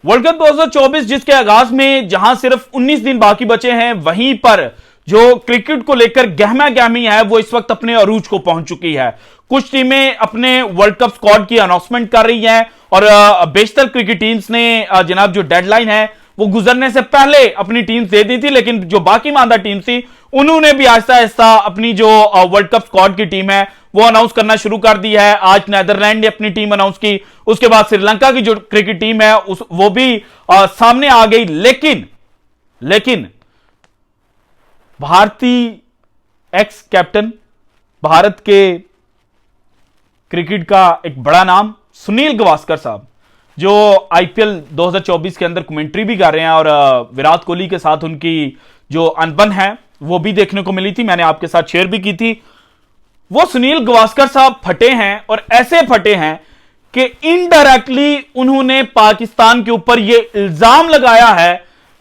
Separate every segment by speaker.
Speaker 1: World cup 2024 जिसके आगाज में जहां सिर्फ 19 दिन बाकी बचे हैं, वहीं पर जो क्रिकेट को लेकर गहमा गहमी है वो इस वक्त अपने अरूज को पहुंच चुकी है। कुछ टीमें अपने वर्ल्ड कप स्क्वाड की अनाउंसमेंट कर रही हैं और बेशतर क्रिकेट टीम्स ने जनाब जो डेडलाइन है वो गुजरने से पहले अपनी टीम्स दे दी थी, लेकिन जो बाकी मानदा टीम थी उन्होंने भी आहिस्ता आहिस्ता अपनी जो वर्ल्ड कप स्क्वाड की टीम है वो अनाउंस करना शुरू कर दी है। आज नीदरलैंड ने अपनी टीम अनाउंस की, उसके बाद श्रीलंका की जो क्रिकेट टीम है वो भी सामने आ गई। लेकिन भारतीय एक्स कैप्टन, भारत के क्रिकेट का एक बड़ा नाम सुनील गावस्कर साहब, जो आईपीएल 2024 के अंदर कमेंट्री भी कर रहे हैं और विराट कोहली के साथ उनकी जो अनबन है वो भी देखने को मिली थी, मैंने आपके साथ शेयर भी की थी। वो सुनील गावस्कर साहब फटे हैं और ऐसे फटे हैं कि इनडायरेक्टली उन्होंने पाकिस्तान के ऊपर यह इल्जाम लगाया है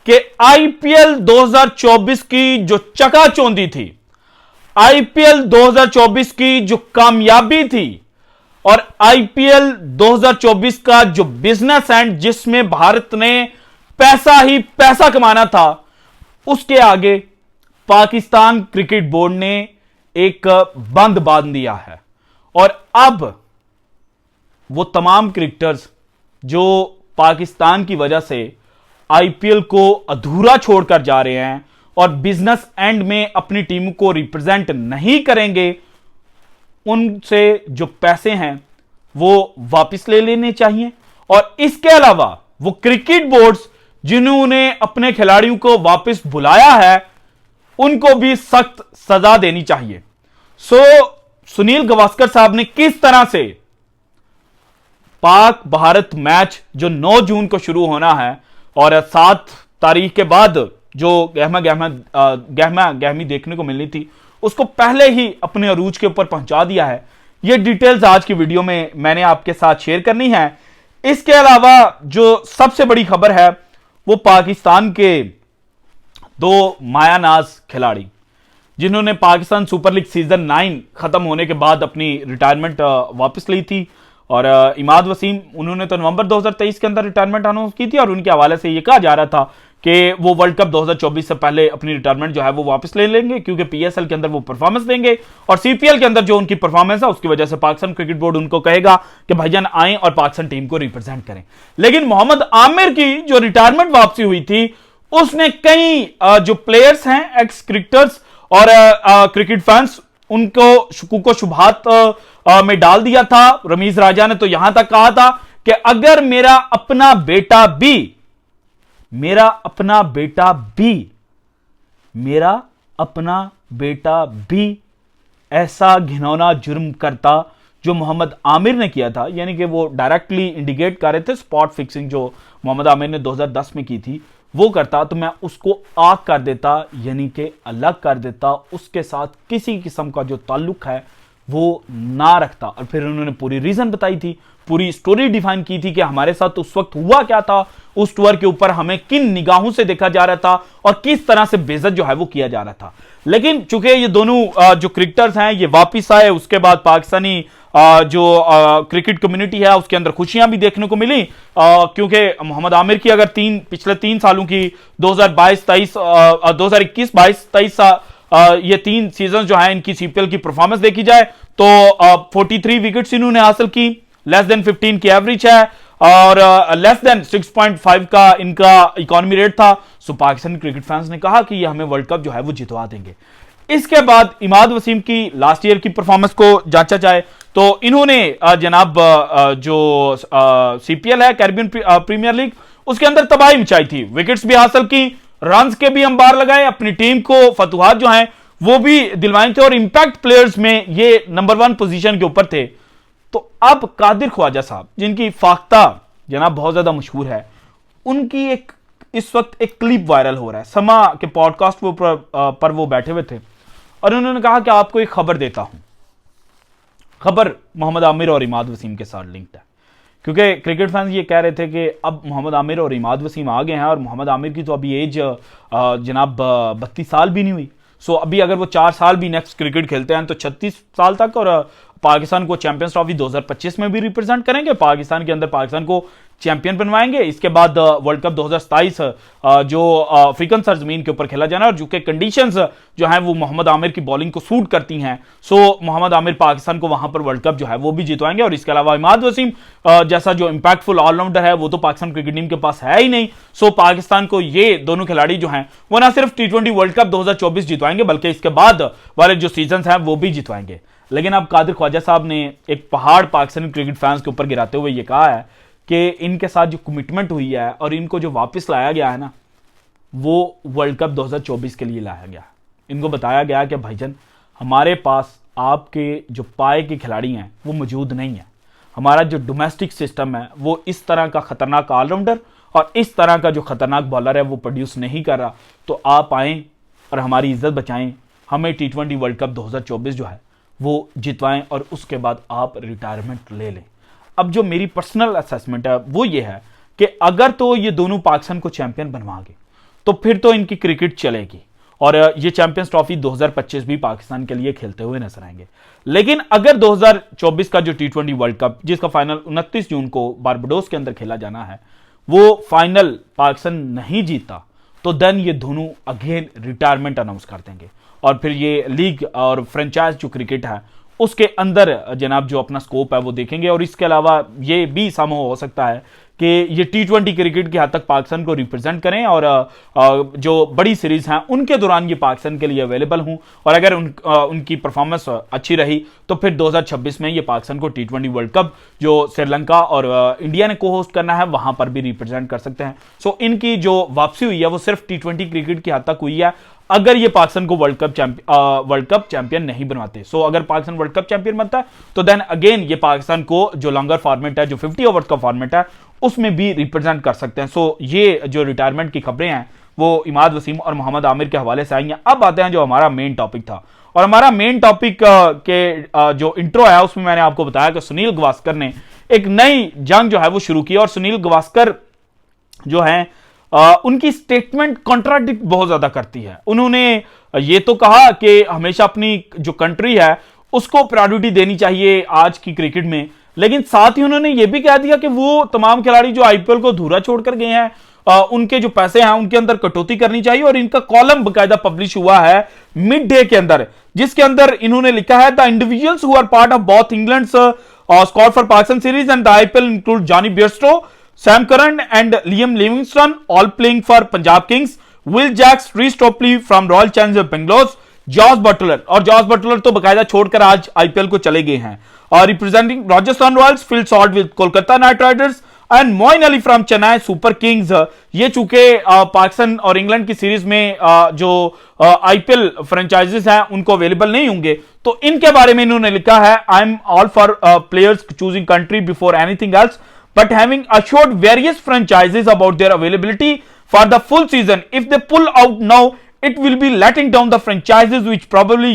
Speaker 1: कि आईपीएल 2024 की जो चकाचौंधी थी, आईपीएल 2024 की जो कामयाबी थी और आईपीएल 2024 का जो बिजनेस एंड जिसमें भारत ने पैसा ही पैसा कमाना था, उसके आगे पाकिस्तान क्रिकेट बोर्ड ने एक बंद बांध दिया है। और अब वो तमाम क्रिकेटर्स जो पाकिस्तान की वजह से आईपीएल को अधूरा छोड़कर जा रहे हैं और बिजनेस एंड में अपनी टीम को रिप्रेजेंट नहीं करेंगे, उनसे जो पैसे हैं वो वापस ले लेने चाहिए। और इसके अलावा वो क्रिकेट बोर्ड्स जिन्होंने अपने खिलाड़ियों को वापस बुलाया है उनको भी सख्त सजा देनी चाहिए। सुनील गावस्कर साहब ने किस तरह से पाक भारत मैच जो 9 जून को शुरू होना है और 7 तारीख के बाद जो गहमा गहमी देखने को मिलनी थी उसको पहले ही अपने अरूज के ऊपर पहुंचा दिया है, ये डिटेल्स आज की वीडियो में मैंने आपके साथ शेयर करनी है। इसके अलावा जो सबसे बड़ी खबर है वो पाकिस्तान के 2 मायानाज खिलाड़ी जिन्होंने पाकिस्तान सुपर लीग सीजन 9 खत्म होने के बाद अपनी रिटायरमेंट वापस ली थी। और इमाद वसीम, उन्होंने तो नवंबर 2023 के अंदर रिटायरमेंट अनाउंस की थी और उनके हवाले से यह कहा जा रहा था कि वो वर्ल्ड कप 2024 से पहले अपनी रिटायरमेंट जो है वो वापस ले लेंगे, क्योंकि पीएसएल के अंदर वो परफॉर्मेंस देंगे और सीपीएल के अंदर जो उनकी परफॉर्मेंस है उसकी वजह से पाकिस्तान क्रिकेट बोर्ड उनको कहेगा कि भाईजान आए और पाकिस्तान टीम को रिप्रेजेंट करें। लेकिन मोहम्मद आमिर की जो रिटायरमेंट वापसी हुई थी उसने कई जो प्लेयर्स हैं, एक्स क्रिकेटर्स और क्रिकेट फैंस, उनको शुकूक शुबहात में डाल दिया था। रमीज राजा ने तो यहां तक कहा था कि अगर मेरा अपना बेटा भी ऐसा घिनौना जुर्म करता जो मोहम्मद आमिर ने किया था, यानी कि वो डायरेक्टली इंडिकेट कर रहे थे स्पॉट फिक्सिंग जो मोहम्मद आमिर ने 2010 में की थी, वो करता तो मैं उसको आग कर देता, यानी कि अलग कर देता, उसके साथ किसी किस्म का जो ताल्लुक है वो ना रखता। और फिर उन्होंने पूरी रीजन बताई थी, पूरी स्टोरी डिफाइन की थी कि हमारे साथ उस वक्त हुआ क्या था, उस टूर के ऊपर हमें किन निगाहों से देखा जा रहा था और किस तरह से बेइज्जत जो है वो किया जा रहा था। लेकिन चूंकि ये दोनों जो क्रिकेटर्स हैं ये वापिस आए, उसके बाद पाकिस्तानी जो क्रिकेट कम्युनिटी है उसके अंदर खुशियां भी देखने को मिली, क्योंकि मोहम्मद आमिर की अगर पिछले 3 सालों की 2021-22 ये 3 सीजन जो है इनकी सीपीएल की परफॉर्मेंस देखी जाए तो 43 विकेट्स इन्होंने हासिल की, लेस देन 15 की एवरेज है और लेस देन 6.5 का इनका इकोनॉमी रेट था। सो पाकिस्तानी क्रिकेट फैंस ने कहा कि ये हमें वर्ल्ड कप जो है वो जितवा देंगे। इसके बाद इमाद वसीम की लास्ट ईयर की परफॉर्मेंस को जांचा जाए तो इन्होंने जनाब जो सीपीएल है, कैरिबियन प्रीमियर लीग, उसके अंदर तबाही मचाई थी, विकेट्स भी हासिल की, रन्स के भी अंबार लगाए, अपनी टीम को फतुहात जो हैं वो भी दिलवाए थे और इंपैक्ट प्लेयर्स में ये नंबर 1 पोजीशन के ऊपर थे। तो अब कादिर ख्वाजा साहब, जिनकी फाख्ता जनाब बहुत ज्यादा मशहूर है, उनकी इस वक्त एक क्लिप वायरल हो रहा है। समा के पॉडकास्ट पर वो बैठे हुए थे और उन्होंने कहा कि आपको एक खबर देता हूं। खबर मोहम्मद आमिर और इमाद वसीम के साथ लिंक्ड है, क्योंकि क्रिकेट फैंस ये कह रहे थे कि अब मोहम्मद आमिर और इमाद वसीम आ गए हैं और मोहम्मद आमिर की तो अभी एज जनाब 32 साल भी नहीं हुई। सो अभी अगर वो 4 साल भी नेक्स्ट क्रिकेट खेलते हैं तो 36 साल तक और पाकिस्तान को चैंपियंस ट्रॉफी 2025 में भी रिप्रेजेंट करेंगे। पाकिस्तान के अंदर पाकिस्तान को चैंपियन बनवाएंगे। इसके बाद वर्ल्ड कप 2027 जो अफ्रीकन सरजमीन के ऊपर खेला जाना, और जो कि कंडीशंस जो हैं वो मोहम्मद आमिर की बॉलिंग को सूट करती हैं, सो मोहम्मद आमिर पाकिस्तान को वहां पर वर्ल्ड कप जो है वो भी जितवाएंगे। और इसके अलावा इमाद वसीम जैसा जो इंपैक्टफुल ऑलराउंडर है वो तो पाकिस्तान क्रिकेट टीम के पास है ही नहीं। सो पाकिस्तान को ये दोनों खिलाड़ी जो हैं वो ना सिर्फ T20 वर्ल्ड कप 2024 जितवाएंगे बल्कि इसके बाद वाले जो सीजन हैं वो भी जितवाएंगे। लेकिन अब कादिर ख्वाजा साहब ने एक पहाड़ पाकिस्तानी क्रिकेट फैंस के ऊपर गिराते हुए ये कहा है कि इनके साथ जो कमिटमेंट हुई है और इनको जो वापस लाया गया है ना, वो वर्ल्ड कप 2024 के लिए लाया गया। इनको बताया गया कि भाईजान हमारे पास आपके जो पाए के खिलाड़ी हैं वो मौजूद नहीं है, हमारा जो डोमेस्टिक सिस्टम है वो इस तरह का खतरनाक ऑलराउंडर और इस तरह का जो खतरनाक बॉलर है वो प्रोड्यूस नहीं कर रहा, तो आप आएँ और हमारी इज्जत बचाएं, हमें T20 वर्ल्ड कप 2024 जो है वो जितवाएं और उसके बाद आप रिटायरमेंट ले लें। अब जो मेरी पर्सनल असेसमेंट है वो ये है कि अगर तो ये दोनों पाकिस्तान को चैंपियन बनवाएंगे तो फिर तो इनकी क्रिकेट चलेगी और ये चैंपियंस ट्रॉफी 2025 भी पाकिस्तान के लिए खेलते हुए नजर आएंगे। लेकिन अगर 2024 का जो T20 वर्ल्ड कप जिसका फाइनल 29 जून को बारबाडोस के अंदर खेला जाना है वो फाइनल पाकिस्तान नहीं जीता तो देन ये दोनों अगेन रिटायरमेंट अनाउंस कर देंगे और फिर ये लीग और फ्रेंचाइज जो क्रिकेट है उसके अंदर जनाब जो अपना स्कोप है वो देखेंगे। और इसके अलावा ये भी संभव हो सकता है कि ये T20 क्रिकेट की हद तक पाकिस्तान को रिप्रेजेंट करें और जो बड़ी सीरीज हैं उनके दौरान ये पाकिस्तान के लिए अवेलेबल हों, और अगर उनकी परफॉर्मेंस अच्छी रही तो फिर 2026 में ये पाकिस्तान को T20 वर्ल्ड कप जो श्रीलंका और इंडिया ने को होस्ट करना है वहां पर भी रिप्रेजेंट कर सकते हैं। सो इनकी जो वापसी हुई है वो सिर्फ T20 क्रिकेट की हद तक हुई है अगर ये पाकिस्तान को वर्ल्ड कप चैंपियन नहीं बनवाते। सो अगर पाकिस्तान वर्ल्ड कप चैंपियन बनता है तो देन अगेन ये पाकिस्तान को जो लॉन्गर फॉर्मेट है जो 50 ओवर्स का फॉर्मेट है उसमें भी रिप्रेजेंट कर सकते हैं। सो ये जो रिटायरमेंट की खबरें हैं वो इमाद वसीम और मोहम्मद आमिर के हवाले से आई हैं। अब आते हैं जो हमारा मेन टॉपिक था, और हमारा मेन टॉपिक के जो इंट्रो है उसमें मैंने आपको बताया कि सुनील गावस्कर ने एक नई जंग जो है वो शुरू की। और सुनील गावस्कर जो है उनकी स्टेटमेंट कॉन्ट्राडिक्ट बहुत ज्यादा करती है। उन्होंने ये तो कहा कि हमेशा अपनी जो कंट्री है उसको प्रायोरिटी देनी चाहिए आज की क्रिकेट में, लेकिन साथ ही उन्होंने ये भी कह दिया कि वो तमाम खिलाड़ी जो आईपीएल को अधूरा छोड़कर गए हैं उनके जो पैसे हैं उनके अंदर कटौती करनी चाहिए। और इनका कॉलम बकायदा पब्लिश हुआ है मिड डे के अंदर जिसके अंदर इन्होंने लिखा है the individuals who are part of both England's squad for Pakistan series and the IPL include Jonny Bairstow, Sam Curran and Liam Livingstone, all playing for Punjab Kings. Will Jacks, Reece Topley from Royal Challengers Bangalore, Jos Buttler, और Jos Buttler तो बकायदा छोड़कर आज IPL को चले गए हैं। और representing Rajasthan Royals, Phil Salt with Kolkata Knight Riders and Moeen Ali from Chennai Super Kings. ये चूंकि पाकिस्तान और इंग्लैंड की सीरीज में जो आईपीएल फ्रेंचाइजेस हैं उनको अवेलेबल नहीं होंगे तो इनके बारे में इन्होंने लिखा है I am all for players choosing country before anything else but having assured various franchises about their availability for the full season. If they pull out now, it will be letting down the franchises which probably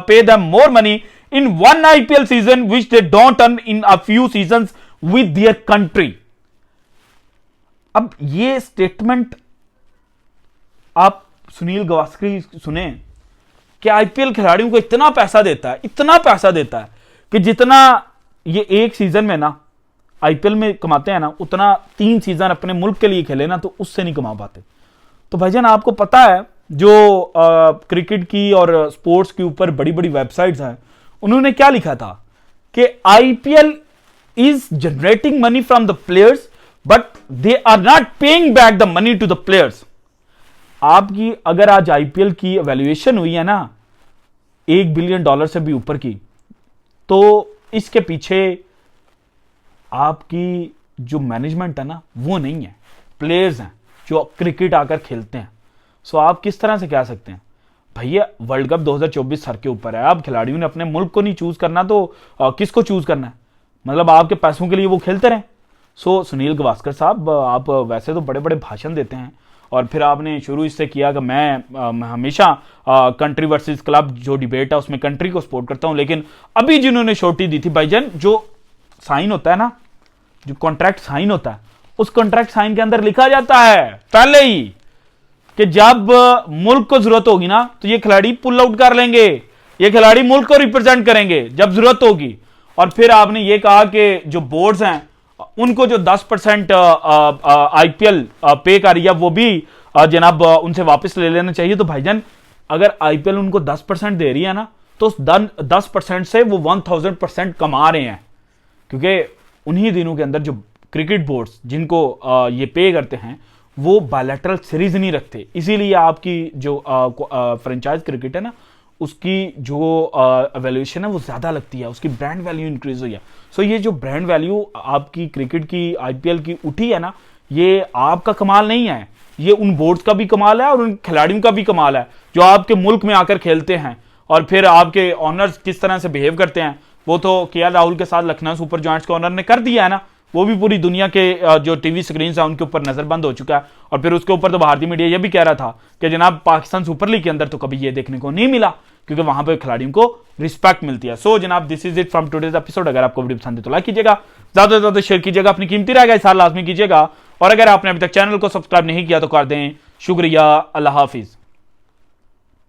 Speaker 1: pay them more money in one IPL season which they don't earn in a few seasons with their country. अब ये statement आप सुनील गावस्कर सुने कि IPL खिलाड़ियों को इतना पैसा देता है कि जितना ये एक सीजन में ना आईपीएल में कमाते हैं ना उतना 3 सीजन अपने मुल्क के लिए खेले ना तो उससे नहीं कमा पाते। तो भाईजान आपको पता है जो क्रिकेट की और स्पोर्ट्स के ऊपर बड़ी बड़ी वेबसाइट्स हैं उन्होंने क्या लिखा था कि IPL is generating money from the players but they are not paying back the money to the players. आपकी अगर आज आईपीएल की वैल्यूएशन हुई है ना $1 बिलियन से भी ऊपर की, तो इसके पीछे आपकी जो मैनेजमेंट है ना वो नहीं है, प्लेयर्स हैं जो क्रिकेट आकर खेलते हैं। सो आप किस तरह से कह सकते हैं भैया वर्ल्ड कप 2024 सर के ऊपर है, अब खिलाड़ियों ने अपने मुल्क को नहीं चूज करना तो किसको चूज करना है, मतलब आपके पैसों के लिए वो खेलते रहें। सो सुनील गावस्कर साहब आप वैसे तो बड़े बड़े भाषण देते हैं और फिर आपने शुरू इससे किया कि मैं हमेशा कंट्री वर्सेस क्लब जो डिबेट है उसमें कंट्री को सपोर्ट करता हूं, लेकिन अभी जिन्होंने छोटी दी थी भाईजान जो साइन होता है ना, जो कॉन्ट्रैक्ट साइन होता है उस कॉन्ट्रैक्ट साइन के अंदर लिखा जाता है पहले ही कि जब मुल्क को जरूरत होगी ना तो ये खिलाड़ी पुल आउट कर लेंगे, ये खिलाड़ी मुल्क को रिप्रेजेंट करेंगे जब जरूरत होगी। और फिर आपने ये कहा कि जो बोर्ड्स हैं उनको जो 10% आईपीएल पे कर रही है वो भी जनाब उनसे वापस ले लेना चाहिए। तो भाईजान अगर आईपीएल उनको 10% दे रही है ना, तो उस 10% से वो 1000% कमा रहे हैं, क्योंकि उन्हीं दिनों के अंदर जो क्रिकेट बोर्ड्स जिनको ये पे करते हैं वो बायलैटरल सीरीज नहीं रखते, इसीलिए आपकी जो फ्रेंचाइज क्रिकेट है ना उसकी जो वैल्यूएशन है वो ज्यादा लगती है, उसकी ब्रांड वैल्यू इंक्रीज हुई है। सो ये जो ब्रांड वैल्यू आपकी क्रिकेट की आईपीएल की उठी है ना, ये आपका कमाल नहीं है, ये उन बोर्ड्स का भी कमाल है और उन खिलाड़ियों का भी कमाल है जो आपके मुल्क में आकर खेलते हैं। और फिर आपके ऑनर्स किस तरह से बिहेव करते हैं, वो तो केएल राहुल के साथ लखनऊ सुपर जायंट्स के ऑनर ने कर दिया है ना, वो भी पूरी दुनिया के जो टीवी स्क्रीन है उनके ऊपर नजरबंद हो चुका है। और फिर उसके ऊपर तो भारतीय मीडिया ये भी कह रहा था कि जनाब पाकिस्तान सुपर लीग के अंदर तो कभी ये देखने को नहीं मिला, क्योंकि वहां पर खिलाड़ियों को रिस्पेक्ट मिलती है। सो जनाब this is it from today's episode. अगर आपको वीडियो पसंद है तो लाइक कीजिएगा, ज्यादा से ज्यादा शेयर कीजिएगा, अपनी कीमती राय का इज़हार लाजमी कीजिएगा, और अगर आपने अभी तक चैनल को सब्सक्राइब नहीं किया तो कर दें। शुक्रिया, अल्लाह हाफिज।